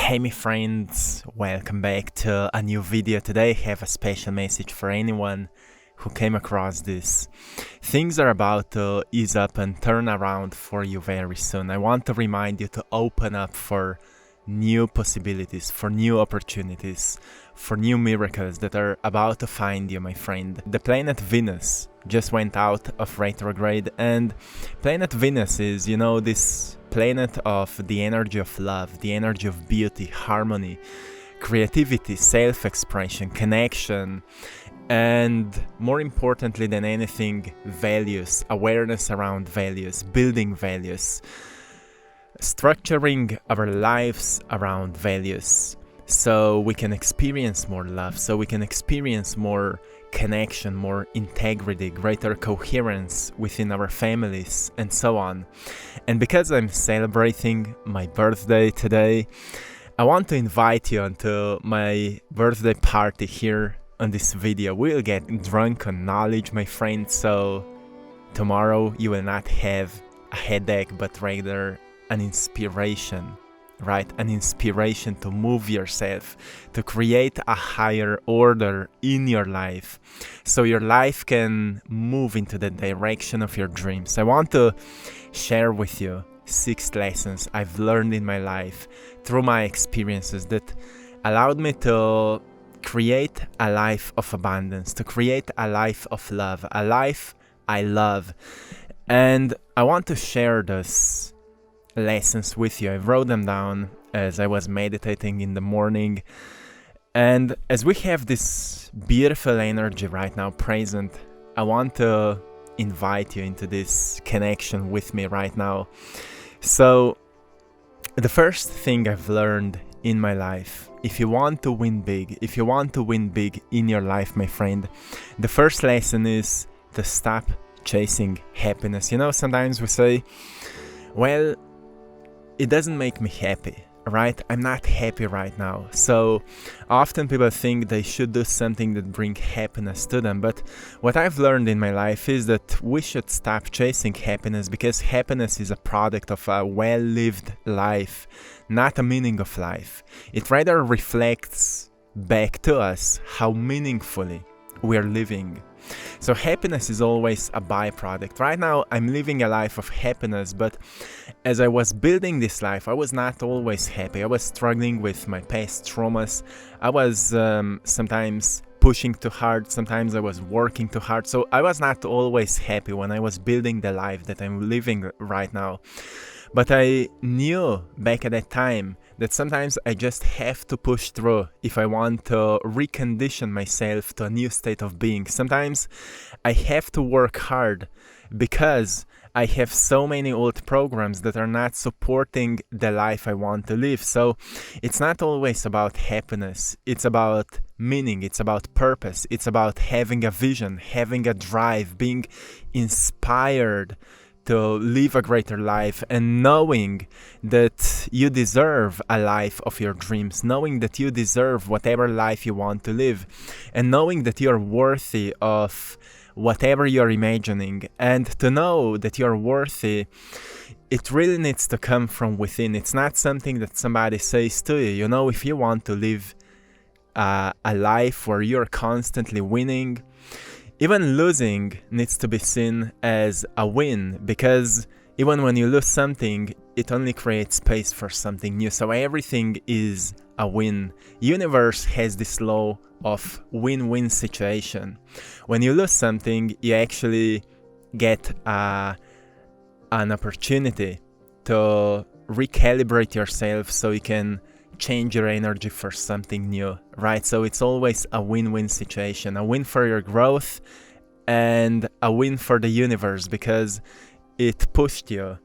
Hey my friends, welcome back to a new video. Today I have a special message for anyone who came across this. Things are about to ease up and turn around for you very soon. I want to remind you to open up for new possibilities, for new opportunities, for new miracles that are about to find you, my friend. The planet Venus just went out of retrograde, and planet Venus is, this planet of the energy of love, the energy of beauty, harmony, creativity, self-expression, connection, and more importantly than anything, values, awareness around values, building values, structuring our lives around values so we can experience more love, so we can experience more connection, more integrity, greater coherence within our families, and so on. And because I'm celebrating my birthday today, I want to invite you onto my birthday party here on this video. We'll get drunk on knowledge, my friend, so tomorrow you will not have a headache, but rather an inspiration, right? An inspiration to move yourself, to create a higher order in your life, so your life can move into the direction of your dreams. I want to share with you 6 lessons I've learned in my life through my experiences that allowed me to create a life of abundance, to create a life of love, a life I love. And I want to share this lessons with you. I wrote them down as I was meditating in the morning, and as we have this beautiful energy right now present, I want to invite you into this connection with me right now. So the first thing I've learned in my life, if you want to win big, if you want to win big in your life, my friend, the first lesson is to stop chasing happiness. Sometimes we say, well, it doesn't make me happy, right? I'm not happy right now. So often people think they should do something that brings happiness to them. But what I've learned in my life is that we should stop chasing happiness, because happiness is a product of a well-lived life, not a meaning of life. It rather reflects back to us how meaningfully we're living. So happiness is always a byproduct. Right now, I'm living a life of happiness, but as I was building this life, I was not always happy. I was struggling with my past traumas. I was sometimes pushing too hard. Sometimes I was working too hard. So I was not always happy when I was building the life that I'm living right now. But I knew back at that time that sometimes I just have to push through if I want to recondition myself to a new state of being. Sometimes I have to work hard because I have so many old programs that are not supporting the life I want to live. So it's not always about happiness. It's about meaning. It's about purpose. It's about having a vision, having a drive, being inspired to live a greater life, and knowing that you deserve a life of your dreams, knowing that you deserve whatever life you want to live, and knowing that you're worthy of whatever you're imagining. And to know that you're worthy, it really needs to come from within. It's not something that somebody says to you. If you want to live a life where you're constantly winning, even losing needs to be seen as a win, because even when you lose something, it only creates space for something new. So everything is a win. Universe has this law of win-win situation. When you lose something, you actually get an opportunity to recalibrate yourself so you can change your energy for something new, right? So it's always a win-win situation, a win for your growth and a win for the universe, because it pushed you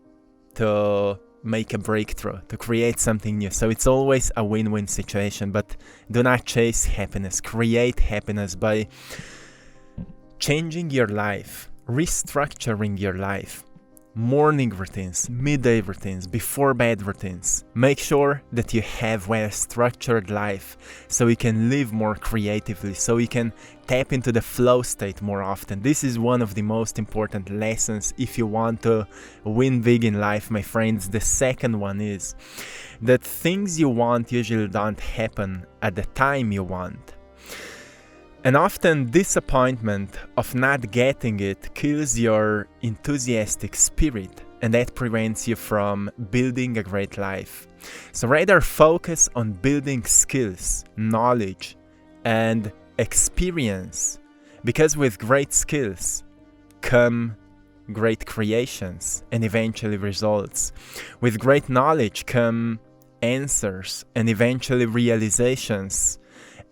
to make a breakthrough, to create something new. So it's always a win-win situation. But do not chase happiness. Create happiness by changing your life, restructuring your life, morning routines, midday routines, before bed routines. Make sure that you have well-structured life so you can live more creatively, so you can tap into the flow state more often. This is one of the most important lessons if you want to win big in life, my friends. The second one is that things you want usually don't happen at the time you want. And often disappointment of not getting it kills your enthusiastic spirit, and that prevents you from building a great life. So rather focus on building skills, knowledge, and experience, because with great skills come great creations and eventually results. With great knowledge come answers and eventually realizations.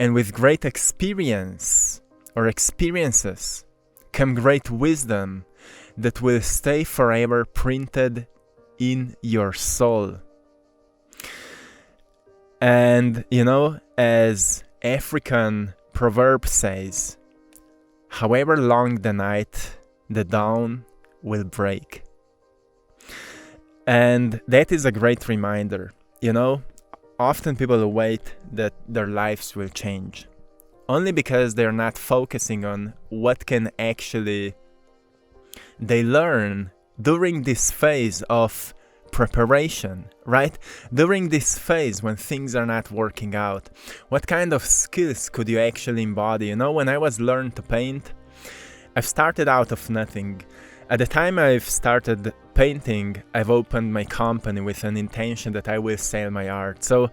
And with great experience or experiences come great wisdom that will stay forever printed in your soul. And as African proverb says, however long the night, the dawn will break. And that is a great reminder. Often people wait that their lives will change, only because they're not focusing on what can actually they learn during this phase of preparation, right? During this phase when things are not working out. What kind of skills could you actually embody? When I was learning to paint, I've started out of nothing. At the time I've started painting, I've opened my company with an intention that I will sell my art. So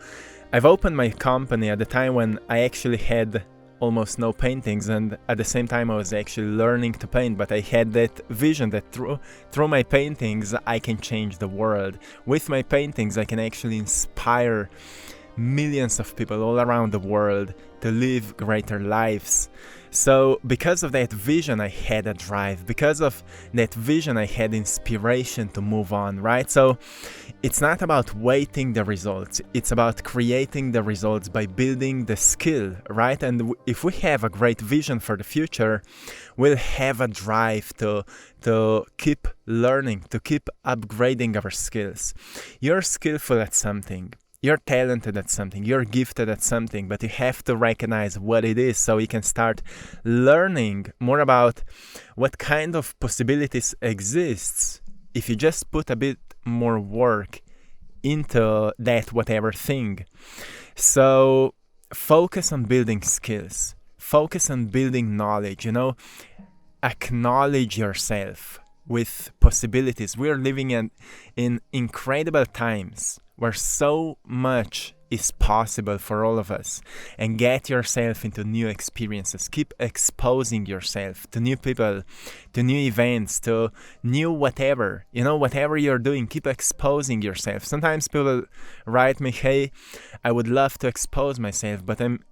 I've opened my company at the time when I actually had almost no paintings, and at the same time I was actually learning to paint, but I had that vision that through my paintings I can change the world. With my paintings I can actually inspire millions of people all around the world to live greater lives. So because of that vision I had a drive, because of that vision I had inspiration to move on, right? So it's not about waiting the results, it's about creating the results by building the skill, right? And if we have a great vision for the future, we'll have a drive to keep learning, to keep upgrading our skills. You're skillful at something. You're talented at something, you're gifted at something, but you have to recognize what it is so you can start learning more about what kind of possibilities exists if you just put a bit more work into that whatever thing. So focus on building skills, focus on building knowledge, acknowledge yourself with possibilities. We are living in incredible times where so much is possible for all of us, and get yourself into new experiences. Keep exposing yourself to new people, to new events, to new whatever, whatever you're doing, keep exposing yourself. Sometimes people write me, hey, I would love to expose myself, but I'm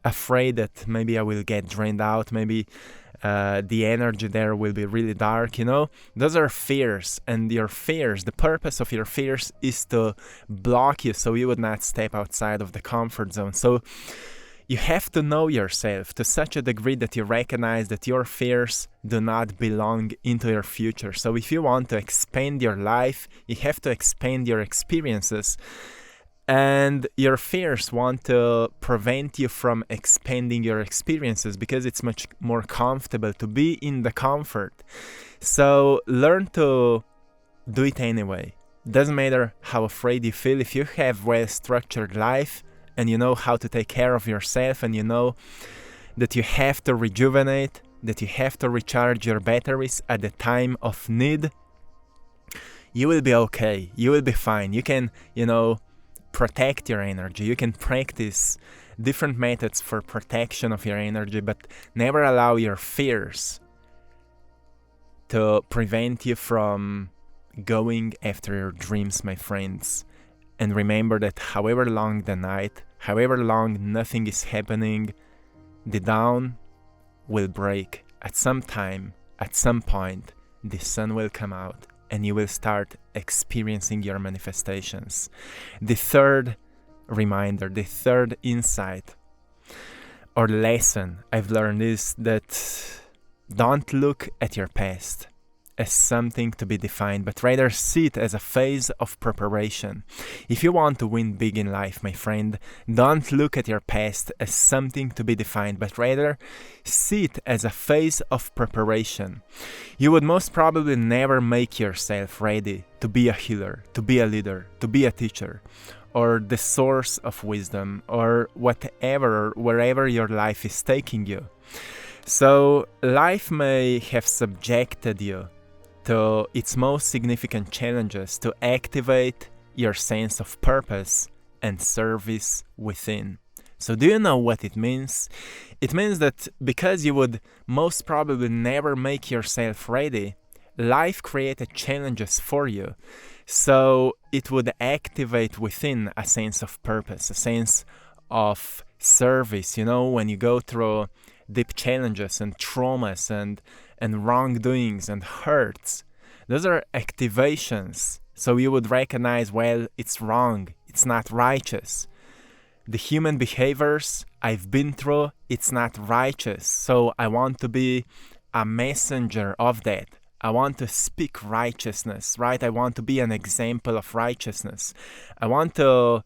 afraid that maybe I will get drained out, maybe the energy there will be really dark, Those are fears, and your fears, the purpose of your fears is to block you so you would not step outside of the comfort zone. So you have to know yourself to such a degree that you recognize that your fears do not belong into your future. So if you want to expand your life, you have to expand your experiences. And your fears want to prevent you from expanding your experiences because it's much more comfortable to be in the comfort. So learn to do it anyway. Doesn't matter how afraid you feel. If you have well-structured life and you know how to take care of yourself, and you know that you have to rejuvenate, that you have to recharge your batteries at the time of need, you will be okay. You will be fine. You can, protect your energy. You can practice different methods for protection of your energy, but never allow your fears to prevent you from going after your dreams, my friends. And remember that however long the night, however long nothing is happening, the dawn will break. At some time, at some point, the sun will come out and you will start experiencing your manifestations. The third reminder, the third insight or lesson I've learned is that don't look at your past as something to be defined, but rather see it as a phase of preparation. If you want to win big in life, my friend, don't look at your past as something to be defined, but rather see it as a phase of preparation. You would most probably never make yourself ready to be a healer, to be a leader, to be a teacher, or the source of wisdom, or whatever, wherever your life is taking you. So life may have subjected you to its most significant challenges to activate your sense of purpose and service within. So do you know what it means? It means that because you would most probably never make yourself ready, life created challenges for you. So it would activate within a sense of purpose, a sense of service. You know, when you go through deep challenges and traumas and wrongdoings and hurts, those are activations. So you would recognize, well, it's wrong, it's not righteous. The human behaviors I've been through, it's not righteous. So I want to be a messenger of that. I want to speak righteousness, right? I want to be an example of righteousness. I want to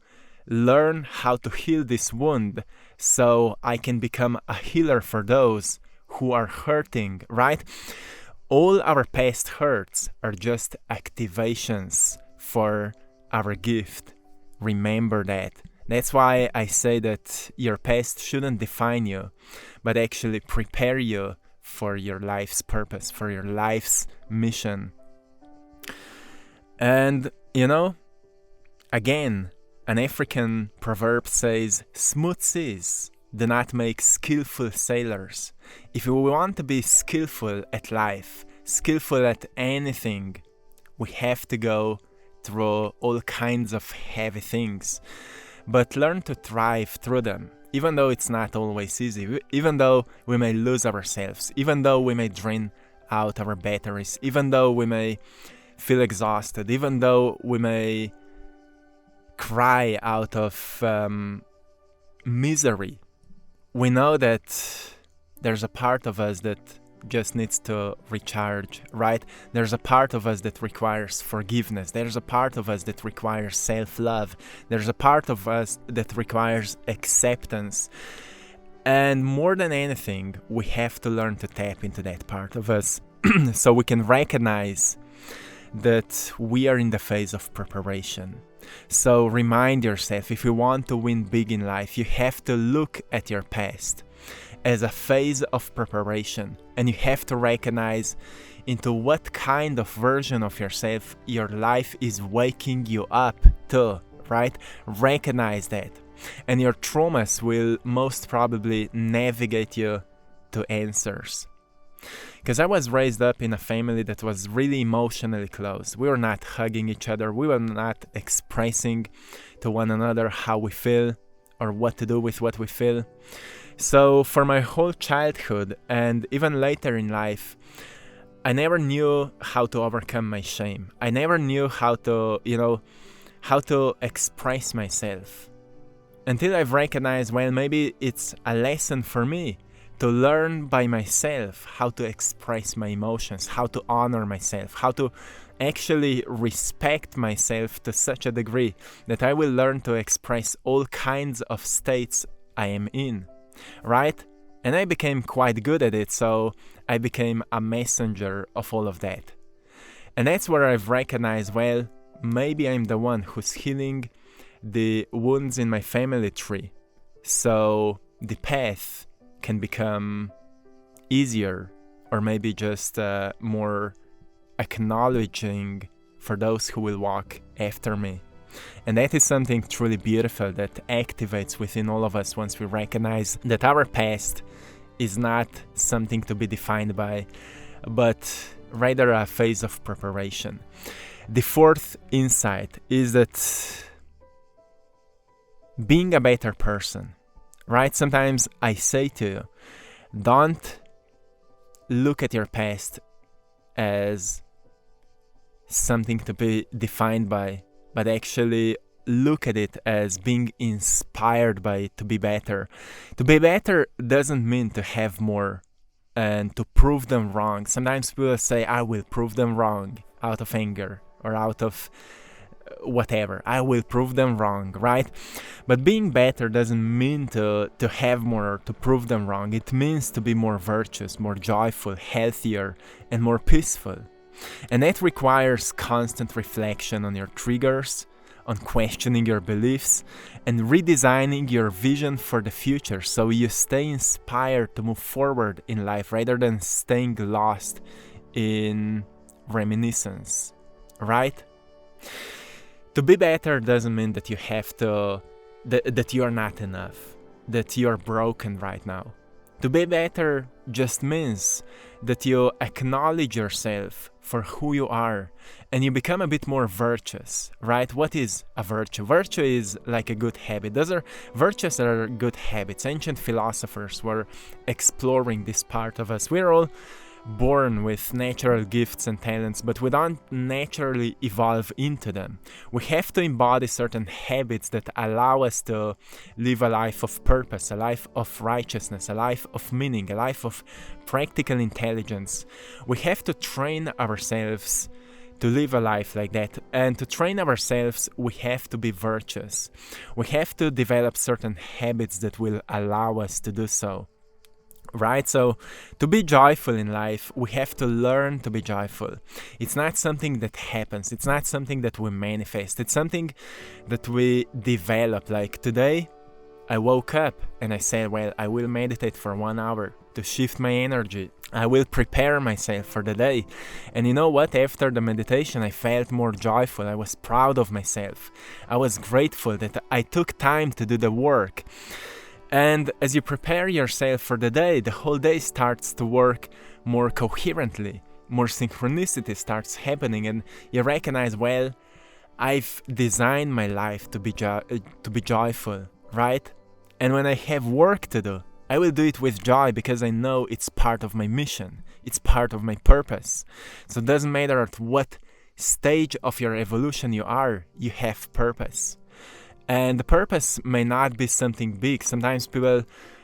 learn how to heal this wound so I can become a healer for those who are hurting, right? All our past hurts are just activations for our gift. Remember that. That's why I say that your past shouldn't define you, but actually prepare you for your life's purpose, for your life's mission. And, you know, again, an African proverb says, smooth seas do not make skillful sailors. If we want to be skillful at life, skillful at anything, we have to go through all kinds of heavy things, but learn to thrive through them, even though it's not always easy, even though we may lose ourselves, even though we may drain out our batteries, even though we may feel exhausted, even though we may cry out of misery. We know that there's a part of us that just needs to recharge, right? There's a part of us that requires forgiveness. There's a part of us that requires self-love. There's a part of us that requires acceptance. And more than anything, we have to learn to tap into that part of us so we can recognize that we are in the phase of preparation. So remind yourself, if you want to win big in life, you have to look at your past as a phase of preparation, and you have to recognize into what kind of version of yourself your life is waking you up to, right? Recognize that, and your traumas will most probably navigate you to answers. Because I was raised up in a family that was really emotionally close. We were not hugging each other. We were not expressing to one another how we feel or what to do with what we feel. So for my whole childhood and even later in life, I never knew how to overcome my shame. I never knew how to, how to express myself. Until I've recognized, well, maybe it's a lesson for me to learn by myself how to express my emotions, how to honor myself, how to actually respect myself to such a degree that I will learn to express all kinds of states I am in, right? And I became quite good at it, so I became a messenger of all of that. And that's where I've recognized, well, maybe I'm the one who's healing the wounds in my family tree, so the path can become easier, or maybe just more acknowledging for those who will walk after me. And that is something truly beautiful that activates within all of us once we recognize that our past is not something to be defined by, but rather a phase of preparation. The fourth insight is that being a better person, right? Sometimes I say to you, don't look at your past as something to be defined by, but actually look at it as being inspired by it to be better. To be better doesn't mean to have more and to prove them wrong. Sometimes people say, I will prove them wrong out of anger or out of whatever. I will prove them wrong, right? But being better doesn't mean to have more, to prove them wrong. It means to be more virtuous, more joyful, healthier, and more peaceful. And that requires constant reflection on your triggers, on questioning your beliefs, and redesigning your vision for the future so you stay inspired to move forward in life rather than staying lost in reminiscence, right? To be better doesn't mean that you have to, that you are not enough, that you are broken right now. To be better just means that you acknowledge yourself for who you are and you become a bit more virtuous, right? What is a virtue? Virtue is like a good habit. Virtues are good habits. Ancient philosophers were exploring this part of us. We're all born with natural gifts and talents, but we don't naturally evolve into them. We have to embody certain habits that allow us to live a life of purpose, a life of righteousness, a life of meaning, a life of practical intelligence. We have to train ourselves to live a life like that. And to train ourselves, we have to be virtuous. We have to develop certain habits that will allow us to do so. Right? So to be joyful in life, we have to learn to be joyful. It's not something that happens. It's not something that we manifest. It's something that we develop. Like today, I woke up and I said, well, I will meditate for 1 hour to shift my energy. I will prepare myself for the day. And you know what? After the meditation, I felt more joyful. I was proud of myself. I was grateful that I took time to do the work. And as you prepare yourself for the day, the whole day starts to work more coherently, more synchronicity starts happening, and you recognize, well, I've designed my life to be joyful, right? And when I have work to do, I will do it with joy because I know it's part of my mission, it's part of my purpose. So it doesn't matter at what stage of your evolution you are, you have purpose. And the purpose may not be something big. Sometimes people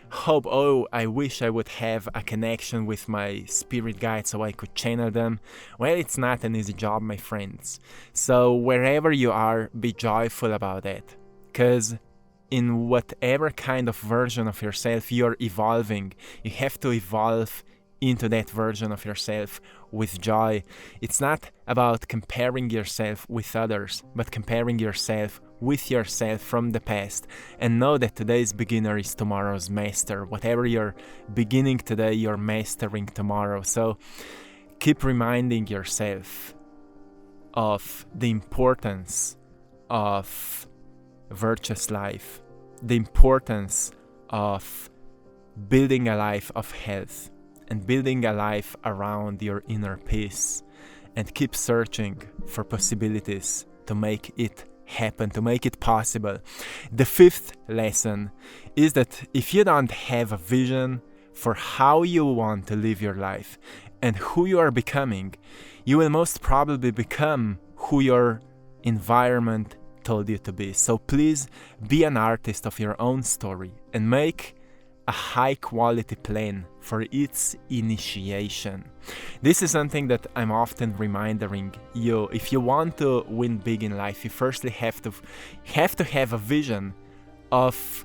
hope, oh, I wish I would have a connection with my spirit guide so I could channel them. Well, it's not an easy job, my friends. So wherever you are, be joyful about it. Because in whatever kind of version of yourself you're evolving, you have to evolve into that version of yourself with joy. It's not about comparing yourself with others, but comparing yourself with yourself from the past, and know that today's beginner is tomorrow's master. Whatever you're beginning today, you're mastering tomorrow. So keep reminding yourself of the importance of virtuous life, the importance of building a life of health and building a life around your inner peace, and keep searching for possibilities to make it happen, to make it possible. The fifth lesson is that if you don't have a vision for how you want to live your life and who you are becoming, you will most probably become who your environment told you to be. So please be an artist of your own story and make a high quality plan for its initiation. This is something that I'm often reminding you. If you want to win big in life, you firstly have to have a vision of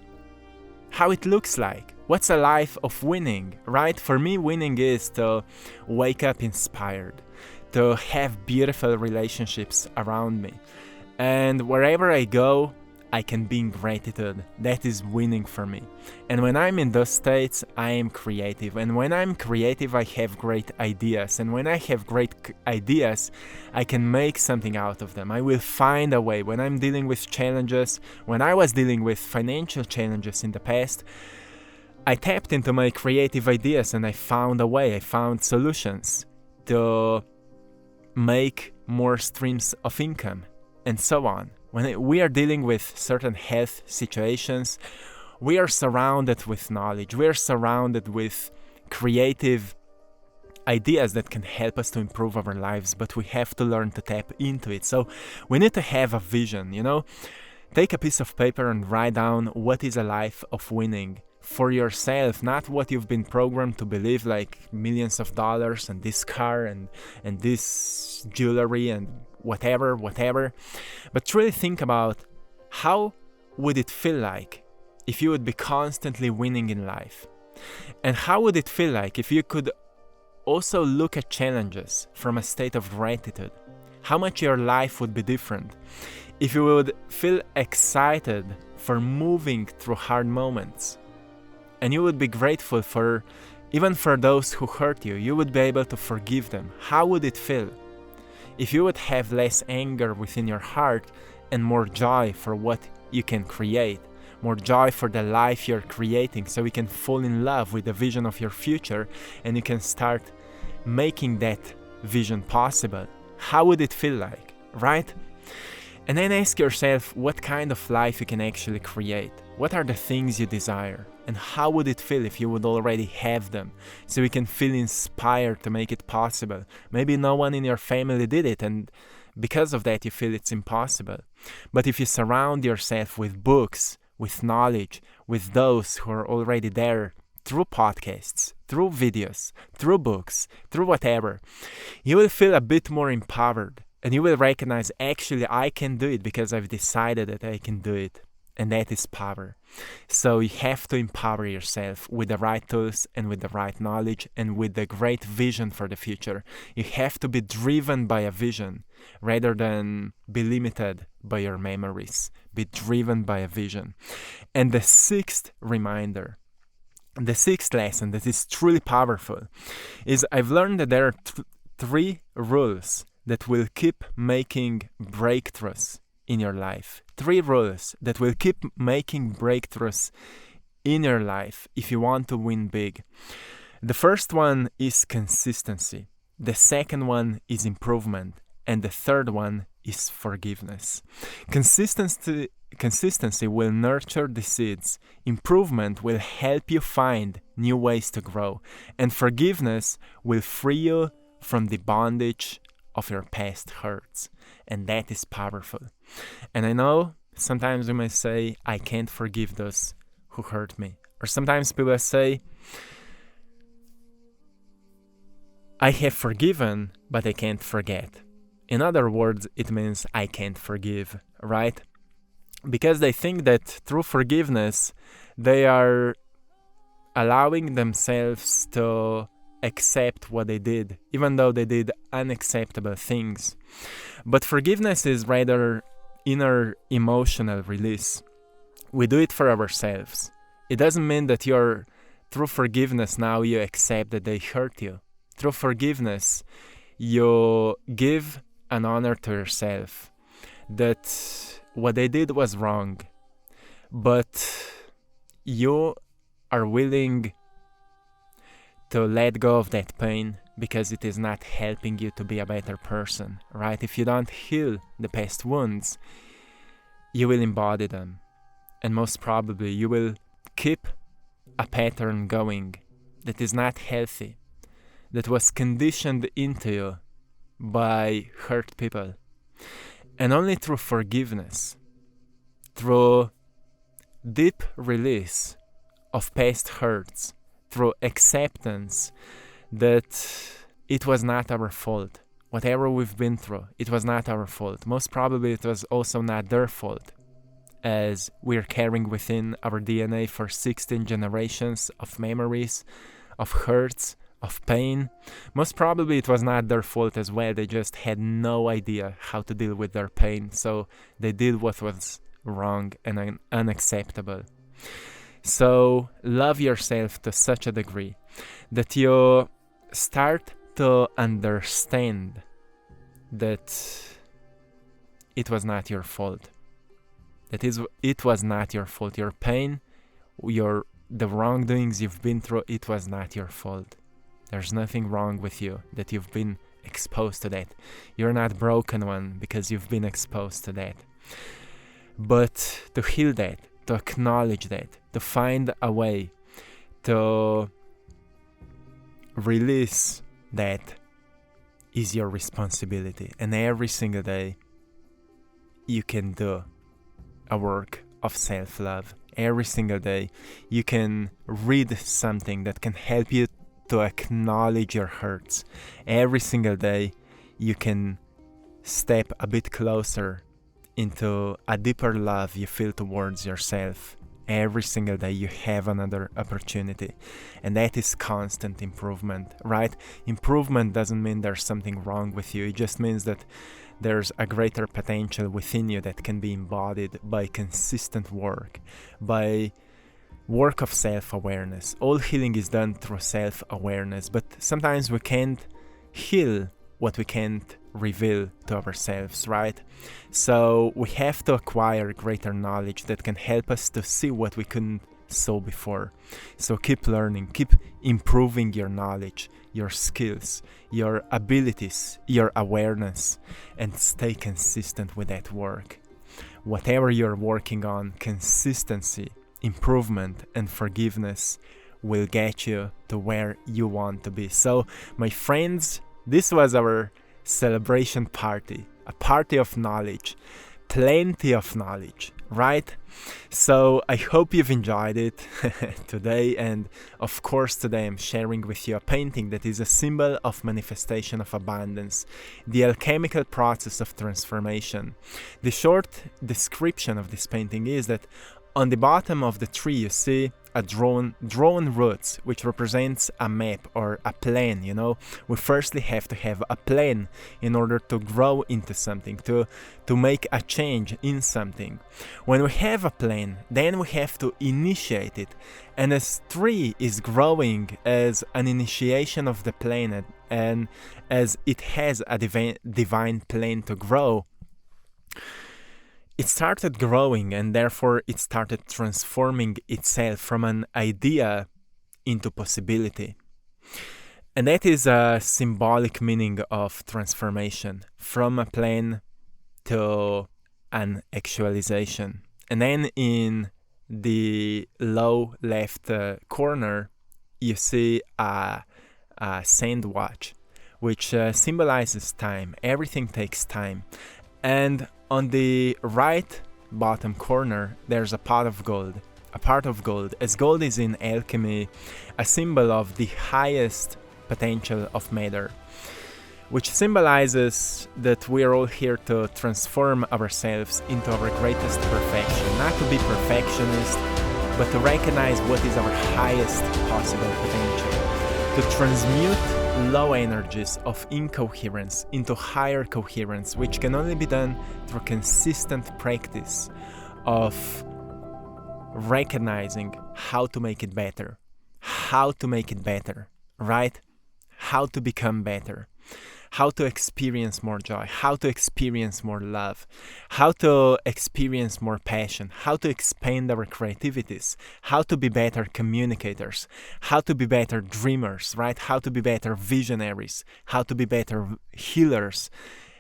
how it looks like. What's a life of winning, right? For me, winning is to wake up inspired, to have beautiful relationships around me, and wherever I go, I can be in gratitude. That is winning for me. And when I'm in those states, I am creative. And when I'm creative, I have great ideas. And when I have great ideas, I can make something out of them. I will find a way. When I'm dealing with challenges, when I was dealing with financial challenges in the past, I tapped into my creative ideas and I found a way. I found solutions to make more streams of income, and so on. When we are dealing with certain health situations, we are surrounded with knowledge. We are surrounded with creative ideas that can help us to improve our lives, but we have to learn to tap into it. So we need to have a vision, Take a piece of paper and write down what is a life of winning for yourself, not what you've been programmed to believe, like millions of dollars and this car and this jewelry and whatever, but truly think about how would it feel like if you would be constantly winning in life, and how would it feel like if you could also look at challenges from a state of gratitude. How much your life would be different if you would feel excited for moving through hard moments, and you would be grateful for even for those who hurt you. You would be able to forgive them. How would it feel if you would have less anger within your heart and more joy for what you can create, more joy for the life you're creating, so you can fall in love with the vision of your future and you can start making that vision possible? How would it feel like, right? And then ask yourself what kind of life you can actually create. What are the things you desire? And how would it feel if you would already have them, so you can feel inspired to make it possible? Maybe no one in your family did it, and because of that you feel it's impossible. But if you surround yourself with books, with knowledge, with those who are already there, through podcasts, through videos, through books, through whatever, you will feel a bit more empowered, and you will recognize, actually, I can do it because I've decided that I can do it. And that is power. So you have to empower yourself with the right tools and with the right knowledge and with the great vision for the future. You have to be driven by a vision rather than be limited by your memories. Be driven by a vision. And the sixth reminder, the sixth lesson that is truly powerful, is I've learned that there are three rules that will keep making breakthroughs in your life. 3 rules that will keep making breakthroughs in your life if you want to win big. The first one is consistency. The second one is improvement. And the third one is forgiveness. Consistency will nurture the seeds. Improvement will help you find new ways to grow. And forgiveness will free you from the bondage of your past hurts. And that is powerful. And I know sometimes we may say, I can't forgive those who hurt me. Or sometimes people say, I have forgiven, but I can't forget. In other words, it means I can't forgive, right? Because they think that through forgiveness, they are allowing themselves to accept what they did, even though they did unacceptable things. But forgiveness is rather inner emotional release. We do it for ourselves. It doesn't mean that through forgiveness now you accept that they hurt you. Through forgiveness, you give an honor to yourself that what they did was wrong, but you are willing to let go of that pain because it is not helping you to be a better person, right? If you don't heal the past wounds, you will embody them. And most probably you will keep a pattern going that is not healthy, that was conditioned into you by hurt people. And only through forgiveness, through deep release of past hurts, through acceptance that it was not our fault. Whatever we've been through, it was not our fault. Most probably it was also not their fault, as we're carrying within our DNA for 16 generations of memories, of hurts, of pain. Most probably it was not their fault as well. They just had no idea how to deal with their pain, so they did what was wrong and unacceptable. So love yourself to such a degree that you start to understand that it was not your fault. It was not your fault. Your pain, the wrongdoings you've been through, it was not your fault. There's nothing wrong with you that you've been exposed to that. You're not broken one because you've been exposed to that. But to heal that, to acknowledge that, to find a way to release that is your responsibility. And every single day you can do a work of self-love. every single day, you can read something that can help you to acknowledge your hurts. Every single day, you can step a bit closer into a deeper love you feel towards yourself. Every single day you have another opportunity, and that is constant improvement, right? Improvement doesn't mean there's something wrong with you. It just means that there's a greater potential within you that can be embodied by consistent work, by work of self-awareness. All healing is done through self-awareness, but sometimes we can't heal what we can't reveal to ourselves, right? So we have to acquire greater knowledge that can help us to see what we couldn't saw before. So keep learning, keep improving your knowledge, your skills, your abilities, your awareness, and stay consistent with that work. Whatever you're working on, consistency, improvement, and forgiveness will get you to where you want to be. So, my friends, this was our celebration party, a party of knowledge, plenty of knowledge, right? So I hope you've enjoyed it today, and of course today I'm sharing with you a painting that is a symbol of manifestation of abundance, the alchemical process of transformation. The short description of this painting is that on the bottom of the tree you see a drawn roots, which represents a map or a plan. We firstly have to have a plan in order to grow into something, to make a change in something. When we have a plan, then we have to initiate it, and as tree is growing as an initiation of the planet, and as it has a divine plan to grow, it started growing, and therefore it started transforming itself from an idea into possibility. And that is a symbolic meaning of transformation, from a plan to an actualization. And then in the low left corner, you see a sand watch, which symbolizes time. Everything takes time. And on the right bottom corner, there's a pot of gold. A part of gold, as gold is in alchemy a symbol of the highest potential of matter, which symbolizes that we are all here to transform ourselves into our greatest perfection. Not to be perfectionist, but to recognize what is our highest possible potential. To transmute low energies of incoherence into higher coherence, which can only be done through consistent practice of recognizing how to make it better, right? How to become better, how to experience more joy, how to experience more love, how to experience more passion, how to expand our creativities, how to be better communicators, how to be better dreamers, right? How to be better visionaries, how to be better healers,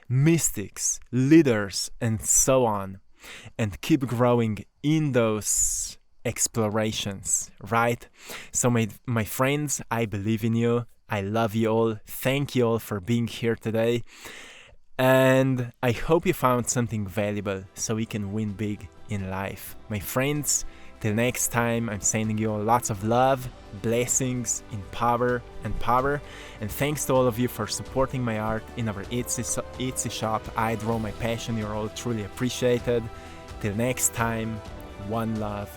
mystics, leaders, and so on. And keep growing in those explorations, right? So my friends, I believe in you. I love you all. Thank you all for being here today. And I hope you found something valuable so we can win big in life. My friends, till next time, I'm sending you all lots of love, blessings in power. And thanks to all of you for supporting my art in our Etsy shop. I Draw My Passion. You're all truly appreciated. Till next time, one love.